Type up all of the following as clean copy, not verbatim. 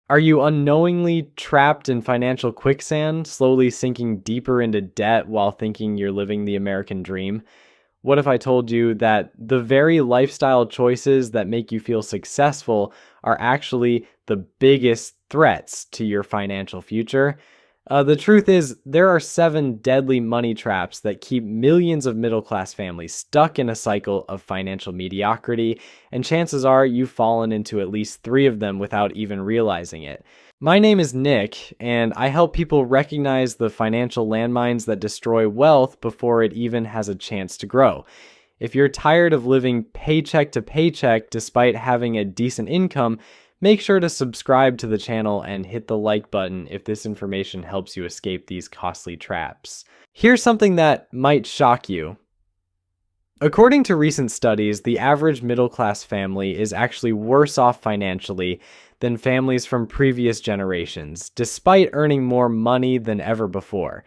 Are you unknowingly trapped in financial quicksand, slowly sinking deeper into debt while thinking you're living the American dream? What if I told you that the very lifestyle choices that make you feel successful are actually the biggest threats to your financial future? The truth is, there are 7 deadly money traps that keep millions of middle class families stuck in a cycle of financial mediocrity, and chances are you've fallen into at least 3 of them without even realizing it. My name is Nick, and I help people recognize the financial landmines that destroy wealth before it even has a chance to grow. If you're tired of living paycheck to paycheck despite having a decent income, make sure to subscribe to the channel and hit the like button if this information helps you escape these costly traps. Here's something that might shock you. According to recent studies, the average middle-class family is actually worse off financially than families from previous generations, despite earning more money than ever before.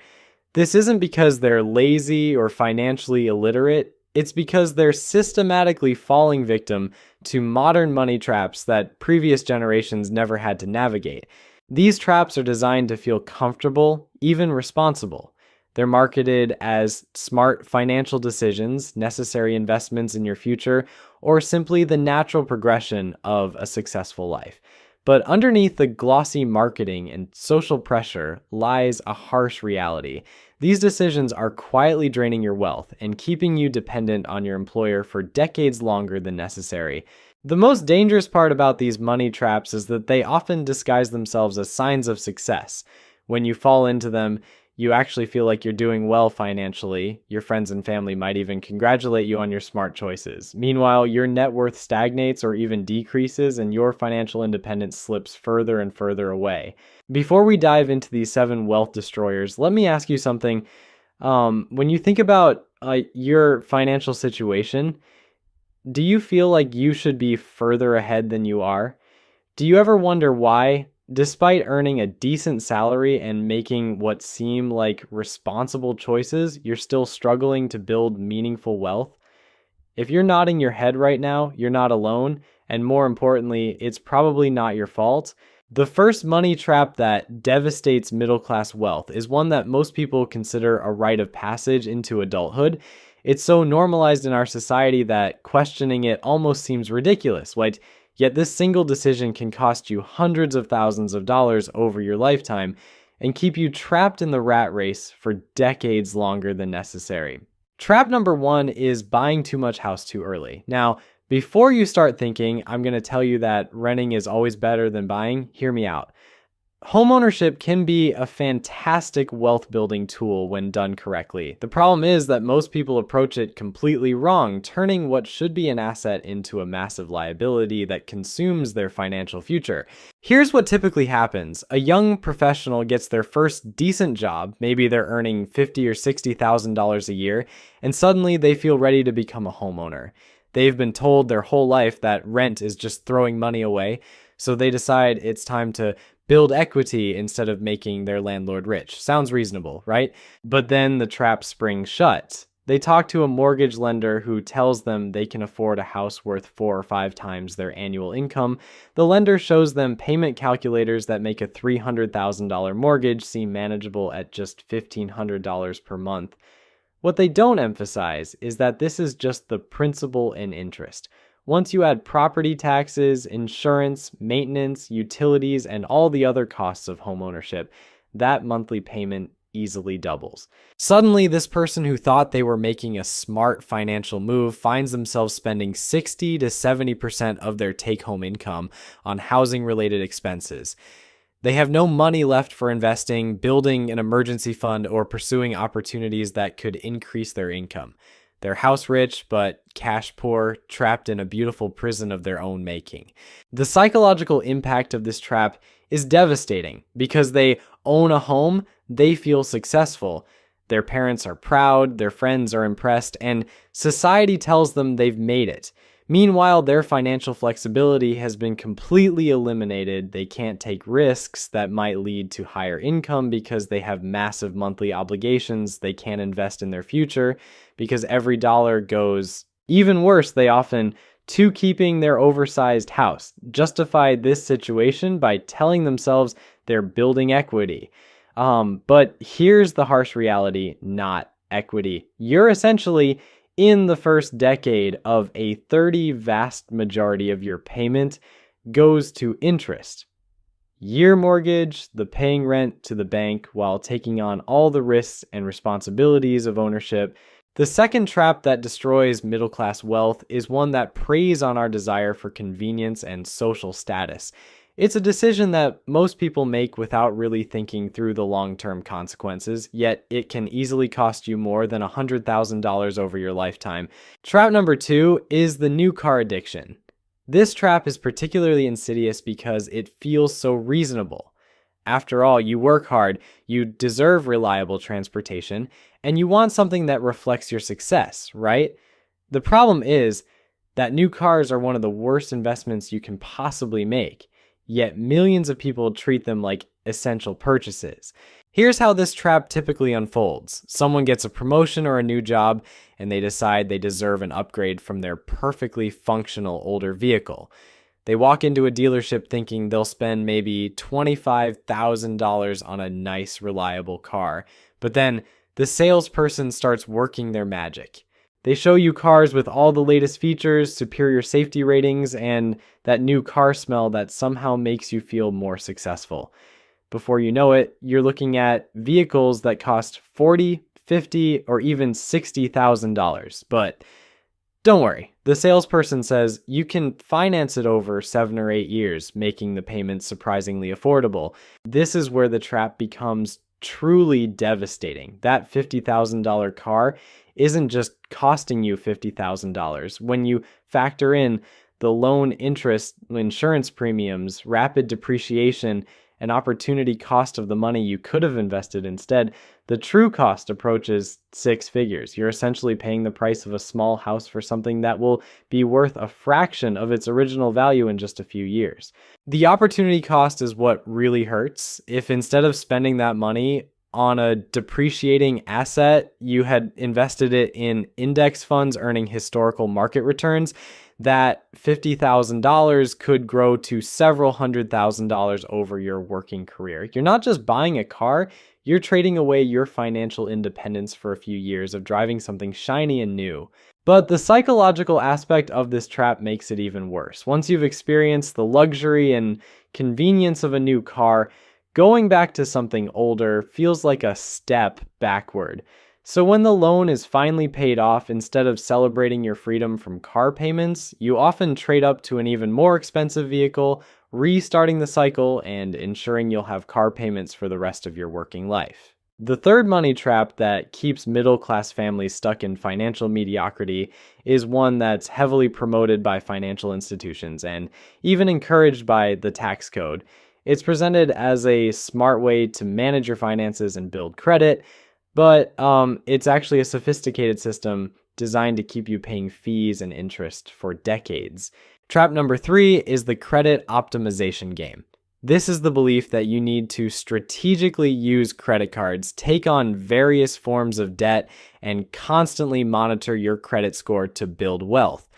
This isn't because they're lazy or financially illiterate. It's because they're systematically falling victim to modern money traps that previous generations never had to navigate. These traps are designed to feel comfortable, even responsible. They're marketed as smart financial decisions, necessary investments in your future, or simply the natural progression of a successful life. But underneath the glossy marketing and social pressure lies a harsh reality. These decisions are quietly draining your wealth and keeping you dependent on your employer for decades longer than necessary. The most dangerous part about these money traps is that they often disguise themselves as signs of success. When you fall into them, you actually feel like you're doing well financially. Your friends and family might even congratulate you on your smart choices. Meanwhile, your net worth stagnates or even decreases, and your financial independence slips further and further away. Before we dive into these 7 wealth destroyers, let me ask you something. When you think about your financial situation, do you feel like you should be further ahead than you are? Do you ever wonder why, despite earning a decent salary and making what seem like responsible choices, you're still struggling to build meaningful wealth? If you're nodding your head right now, you're not alone, and more importantly, it's probably not your fault. The first money trap that devastates middle-class wealth is one that most people consider a rite of passage into adulthood. It's so normalized in our society that questioning it almost seems ridiculous. Yet this single decision can cost you hundreds of thousands of dollars over your lifetime and keep you trapped in the rat race for decades longer than necessary. Trap number 1 is buying too much house too early. Now, before you start thinking, I'm going to tell you that renting is always better than buying, hear me out. Homeownership can be a fantastic wealth building tool when done correctly. The problem is that most people approach it completely wrong, turning what should be an asset into a massive liability that consumes their financial future. Here's what typically happens. A young professional gets their first decent job, maybe they're earning $50,000 or $60,000 a year, and suddenly they feel ready to become a homeowner. They've been told their whole life that rent is just throwing money away, so they decide it's time to build equity instead of making their landlord rich. Sounds reasonable, right? But then the trap springs shut. They talk to a mortgage lender who tells them they can afford a house worth 4 or 5 times their annual income. The lender shows them payment calculators that make a $300,000 mortgage seem manageable at just $1,500 per month. What they don't emphasize is that this is just the principal and interest. Once you add property taxes, insurance, maintenance, utilities, and all the other costs of homeownership, that monthly payment easily doubles. Suddenly, this person who thought they were making a smart financial move finds themselves spending 60 to 70% of their take-home income on housing-related expenses. They have no money left for investing, building an emergency fund, or pursuing opportunities that could increase their income. They're house rich, but cash poor, trapped in a beautiful prison of their own making. The psychological impact of this trap is devastating. Because they own a home, they feel successful. Their parents are proud, their friends are impressed, and society tells them they've made it. Meanwhile, their financial flexibility has been completely eliminated. They can't take risks that might lead to higher income because they have massive monthly obligations. They can't invest in their future because every dollar goes. Even worse, they often to keeping their oversized house, justify this situation by telling themselves they're building equity. But here's the harsh reality, not equity. You're essentially in the first decade of a 30 vast majority of your payment goes to interest. Year mortgage, the paying rent to the bank while taking on all the risks and responsibilities of ownership. The second trap that destroys middle class wealth is one that preys on our desire for convenience and social status. It's a decision that most people make without really thinking through the long-term consequences, yet it can easily cost you more than $100,000 over your lifetime. Trap number 2 is the new car addiction. This trap is particularly insidious because it feels so reasonable. After all, you work hard, you deserve reliable transportation, and you want something that reflects your success, right? The problem is that new cars are one of the worst investments you can possibly make, yet millions of people treat them like essential purchases. Here's how this trap typically unfolds. Someone gets a promotion or a new job, and they decide they deserve an upgrade from their perfectly functional older vehicle. They walk into a dealership thinking they'll spend maybe $25,000 on a nice, reliable car, but then the salesperson starts working their magic. They show you cars with all the latest features, superior safety ratings, and that new car smell that somehow makes you feel more successful. Before you know it, you're looking at vehicles that cost $40,000, $50,000, or even $60,000. But don't worry, the salesperson says you can finance it over 7 or 8 years, making the payments surprisingly affordable. This is where the trap becomes truly devastating. That $50,000 car isn't just costing you $50,000. When you factor in the loan interest, insurance premiums, rapid depreciation, and opportunity cost of the money you could have invested instead, the true cost approaches 6 figures. You're essentially paying the price of a small house for something that will be worth a fraction of its original value in just a few years. The opportunity cost is what really hurts. If instead of spending that money on a depreciating asset, you had invested it in index funds earning historical market returns, that $50,000 could grow to several $100,000 over your working career. You're not just buying a car, you're trading away your financial independence for a few years of driving something shiny and new. But the psychological aspect of this trap makes it even worse. Once you've experienced the luxury and convenience of a new car, going back to something older feels like a step backward. So when the loan is finally paid off, instead of celebrating your freedom from car payments, you often trade up to an even more expensive vehicle, restarting the cycle and ensuring you'll have car payments for the rest of your working life. The third money trap that keeps middle-class families stuck in financial mediocrity is one that's heavily promoted by financial institutions and even encouraged by the tax code. It's presented as a smart way to manage your finances and build credit, but it's actually a sophisticated system designed to keep you paying fees and interest for decades. Trap number 3 is the credit optimization game. This is the belief that you need to strategically use credit cards, take on various forms of debt, and constantly monitor your credit score to build wealth.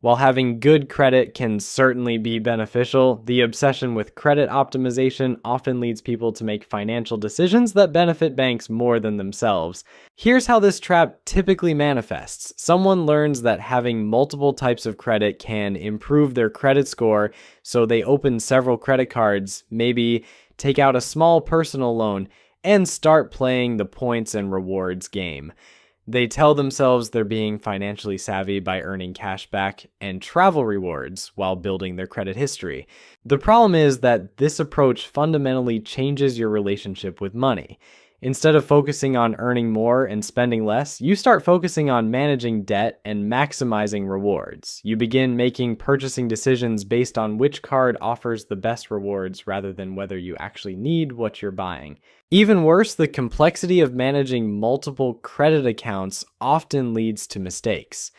While having good credit can certainly be beneficial, the obsession with credit optimization often leads people to make financial decisions that benefit banks more than themselves. Here's how this trap typically manifests. Someone learns that having multiple types of credit can improve their credit score, so they open several credit cards, maybe take out a small personal loan, and start playing the points and rewards game. They tell themselves they're being financially savvy by earning cash back and travel rewards while building their credit history. The problem is that this approach fundamentally changes your relationship with money. Instead of focusing on earning more and spending less, you start focusing on managing debt and maximizing rewards. You begin making purchasing decisions based on which card offers the best rewards rather than whether you actually need what you're buying. Even worse, the complexity of managing multiple credit accounts often leads to mistakes.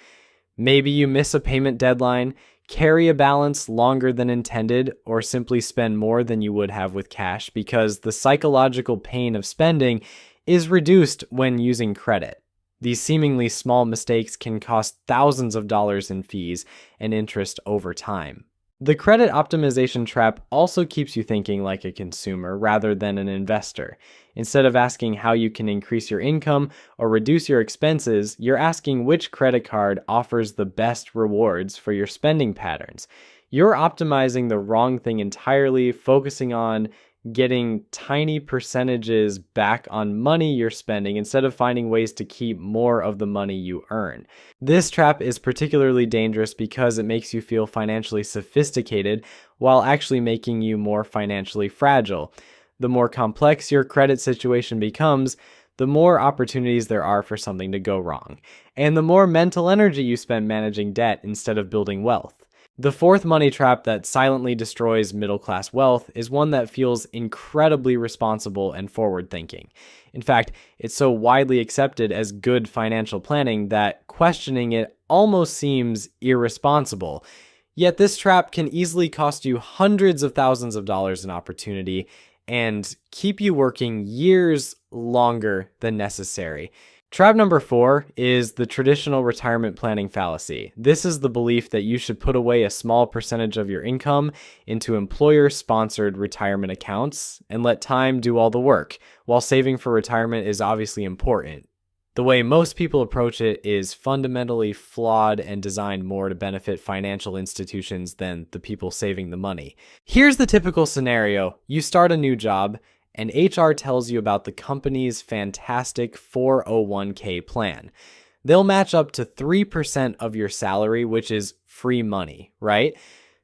Maybe you miss a payment deadline, carry a balance longer than intended, or simply spend more than you would have with cash because the psychological pain of spending is reduced when using credit. These seemingly small mistakes can cost thousands of dollars in fees and interest over time. The credit optimization trap also keeps you thinking like a consumer rather than an investor. Instead of asking how you can increase your income or reduce your expenses, you're asking which credit card offers the best rewards for your spending patterns. You're optimizing the wrong thing entirely, focusing on getting tiny percentages back on money you're spending instead of finding ways to keep more of the money you earn. This trap is particularly dangerous because it makes you feel financially sophisticated while actually making you more financially fragile. The more complex your credit situation becomes, the more opportunities there are for something to go wrong, and the more mental energy you spend managing debt instead of building wealth. The fourth money trap that silently destroys middle-class wealth is one that feels incredibly responsible and forward-thinking. In fact, it's so widely accepted as good financial planning that questioning it almost seems irresponsible. Yet this trap can easily cost you hundreds of thousands of dollars in opportunity and keep you working years longer than necessary. Trap number 4 is the traditional retirement planning fallacy. This is the belief that you should put away a small percentage of your income into employer-sponsored retirement accounts and let time do all the work. While saving for retirement is obviously important, the way most people approach it is fundamentally flawed and designed more to benefit financial institutions than the people saving the money. Here's the typical scenario. You start a new job, and HR tells you about the company's fantastic 401k plan. They'll match up to 3% of your salary, which is free money, right?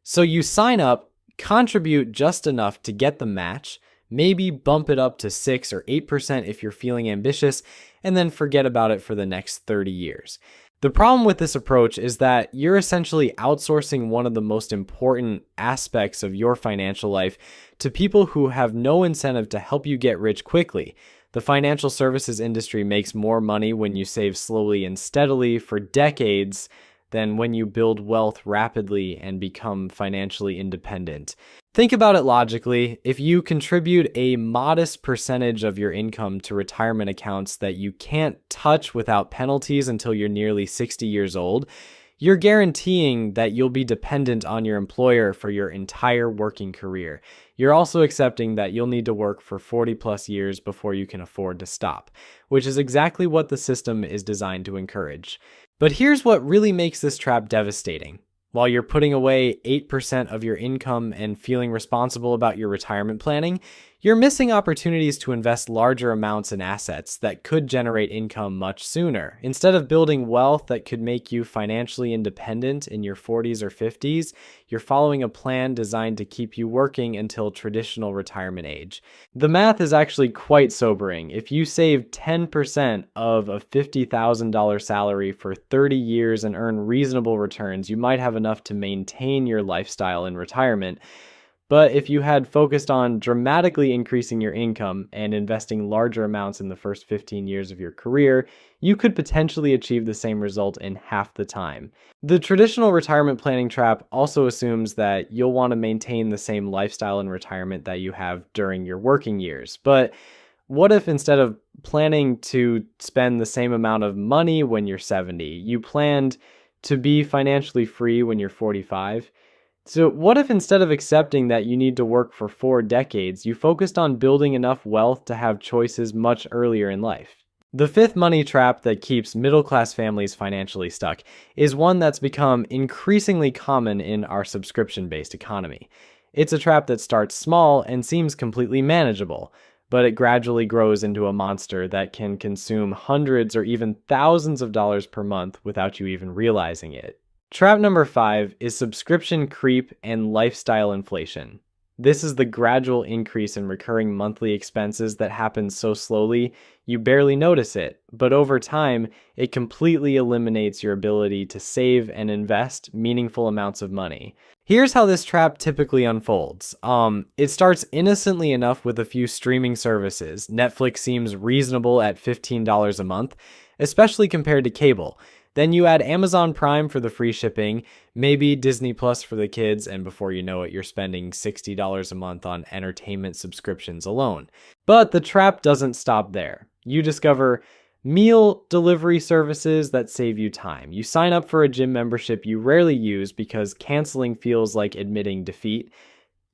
So you sign up, contribute just enough to get the match, maybe bump it up to 6 or 8% if you're feeling ambitious, and then forget about it for the next 30 years. The problem with this approach is that you're essentially outsourcing one of the most important aspects of your financial life to people who have no incentive to help you get rich quickly. The financial services industry makes more money when you save slowly and steadily for decades than when you build wealth rapidly and become financially independent. Think about it logically. If you contribute a modest percentage of your income to retirement accounts that you can't touch without penalties until you're nearly 60 years old, you're guaranteeing that you'll be dependent on your employer for your entire working career. You're also accepting that you'll need to work for 40 plus years before you can afford to stop, which is exactly what the system is designed to encourage. But here's what really makes this trap devastating. While you're putting away 8% of your income and feeling responsible about your retirement planning, you're missing opportunities to invest larger amounts in assets that could generate income much sooner. Instead of building wealth that could make you financially independent in your 40s or 50s, you're following a plan designed to keep you working until traditional retirement age. The math is actually quite sobering. If you save 10% of a $50,000 salary for 30 years and earn reasonable returns, you might have enough to maintain your lifestyle in retirement. But if you had focused on dramatically increasing your income and investing larger amounts in the first 15 years of your career, you could potentially achieve the same result in half the time. The traditional retirement planning trap also assumes that you'll want to maintain the same lifestyle in retirement that you have during your working years. But what if instead of planning to spend the same amount of money when you're 70, you planned to be financially free when you're 45? So what if instead of accepting that you need to work for 4 decades, you focused on building enough wealth to have choices much earlier in life? The fifth money trap that keeps middle-class families financially stuck is one that's become increasingly common in our subscription-based economy. It's a trap that starts small and seems completely manageable, but it gradually grows into a monster that can consume hundreds or even thousands of dollars per month without you even realizing it. Trap number 5 is subscription creep and lifestyle inflation. This is the gradual increase in recurring monthly expenses that happens so slowly you barely notice it, but over time, it completely eliminates your ability to save and invest meaningful amounts of money. Here's how this trap typically unfolds. It starts innocently enough with a few streaming services. Netflix seems reasonable at $15 a month, especially compared to cable. Then you add Amazon Prime for the free shipping, maybe Disney Plus for the kids, and before you know it, you're spending $60 a month on entertainment subscriptions alone. But the trap doesn't stop there. You discover Meal delivery services that save you time. You sign up for a gym membership you rarely use because canceling feels like admitting defeat.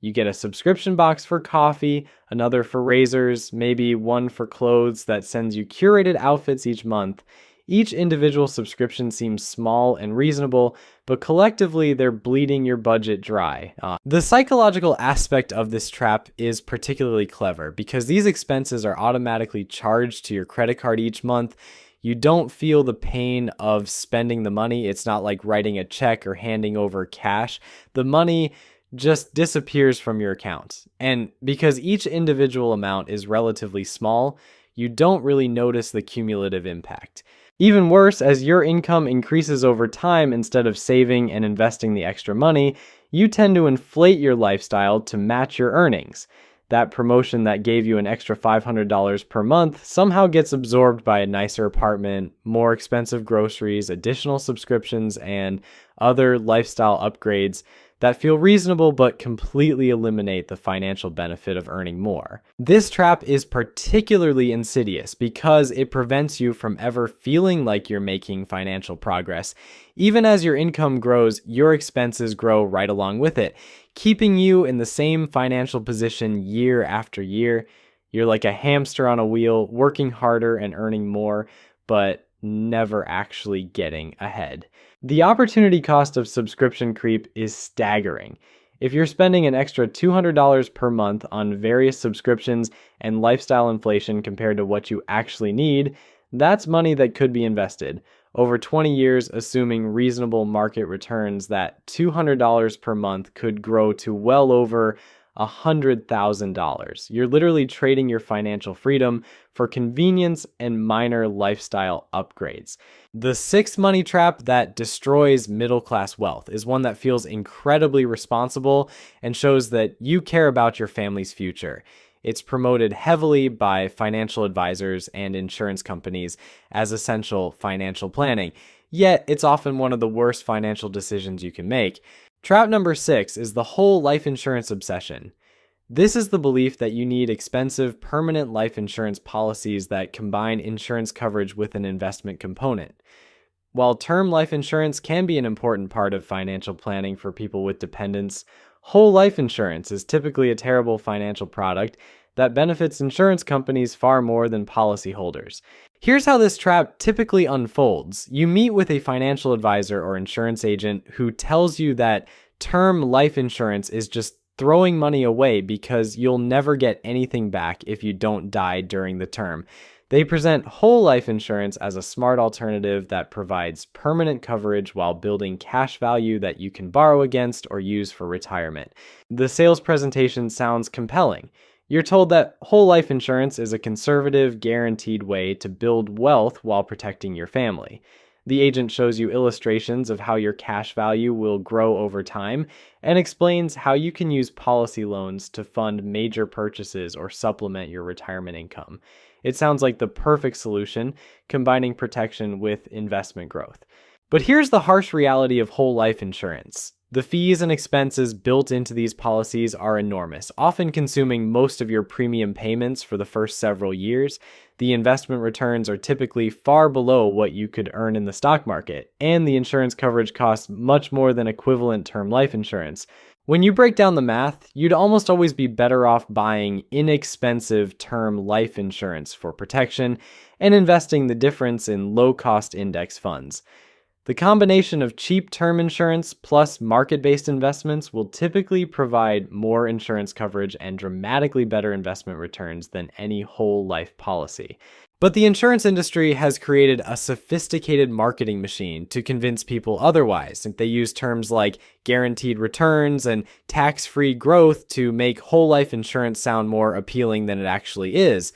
You get a subscription box for coffee, another for razors, maybe one for clothes that sends you curated outfits each month. Each individual subscription seems small and reasonable, but collectively they're bleeding your budget dry. The psychological aspect of this trap is particularly clever because these expenses are automatically charged to your credit card each month. You don't feel the pain of spending the money. It's not like writing a check or handing over cash. The money just disappears from your account. And because each individual amount is relatively small, you don't really notice the cumulative impact. Even worse, as your income increases over time instead of saving and investing the extra money, you tend to inflate your lifestyle to match your earnings. That promotion that gave you an extra $500 per month somehow gets absorbed by a nicer apartment, more expensive groceries, additional subscriptions, and other lifestyle upgrades that feel reasonable but completely eliminate the financial benefit of earning more. This trap is particularly insidious because it prevents you from ever feeling like you're making financial progress. Even as your income grows, your expenses grow right along with it, keeping you in the same financial position year after year. You're like a hamster on a wheel, working harder and earning more, but never actually getting ahead. The opportunity cost of subscription creep is staggering. If you're spending an extra $200 per month on various subscriptions and lifestyle inflation compared to what you actually need, that's money that could be invested. Over 20 years, assuming reasonable market returns, that $200 per month could grow to well over $100,000. You're literally trading your financial freedom for convenience and minor lifestyle upgrades. The sixth money trap that destroys middle-class wealth is one that feels incredibly responsible and shows that you care about your family's future. It's promoted heavily by financial advisors and insurance companies as essential financial planning, yet it's often one of the worst financial decisions you can make. Trap number 6 is the whole life insurance obsession. This is the belief that you need expensive, permanent life insurance policies that combine insurance coverage with an investment component. While term life insurance can be an important part of financial planning for people with dependents, whole life insurance is typically a terrible financial product that benefits insurance companies far more than policyholders. Here's how this trap typically unfolds. You meet with a financial advisor or insurance agent who tells you that term life insurance is just throwing money away because you'll never get anything back if you don't die during the term. They present whole life insurance as a smart alternative that provides permanent coverage while building cash value that you can borrow against or use for retirement. The sales presentation sounds compelling. You're told that whole life insurance is a conservative, guaranteed way to build wealth while protecting your family. The agent shows you illustrations of how your cash value will grow over time and explains how you can use policy loans to fund major purchases or supplement your retirement income. It sounds like the perfect solution, combining protection with investment growth. But here's the harsh reality of whole life insurance. The fees and expenses built into these policies are enormous, often consuming most of your premium payments for the first several years. The investment returns are typically far below what you could earn in the stock market, and the insurance coverage costs much more than equivalent term life insurance. When you break down the math, you'd almost always be better off buying inexpensive term life insurance for protection and investing the difference in low-cost index funds. The combination of cheap term insurance plus market-based investments will typically provide more insurance coverage and dramatically better investment returns than any whole life policy. But the insurance industry has created a sophisticated marketing machine to convince people otherwise. They use terms like guaranteed returns and tax-free growth to make whole life insurance sound more appealing than it actually is.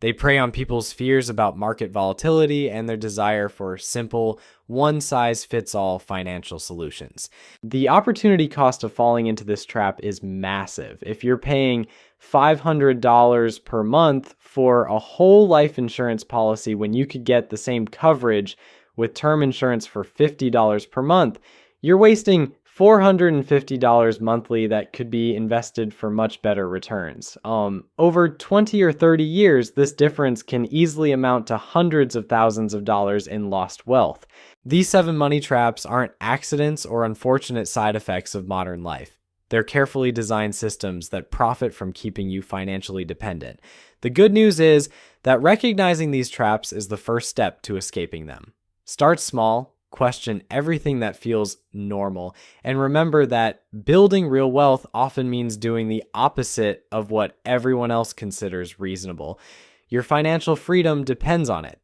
They prey on people's fears about market volatility and their desire for simple, one-size-fits-all financial solutions. The opportunity cost of falling into this trap is massive. If you're paying $500 per month for a whole life insurance policy when you could get the same coverage with term insurance for $50 per month, you're wasting $450 monthly that could be invested for much better returns. Over 20 or 30 years, this difference can easily amount to hundreds of thousands of dollars in lost wealth. These 7 money traps aren't accidents or unfortunate side effects of modern life. They're carefully designed systems that profit from keeping you financially dependent. The good news is that recognizing these traps is the first step to escaping them. Start small, question everything that feels normal, and remember that building real wealth often means doing the opposite of what everyone else considers reasonable. Your financial freedom depends on it,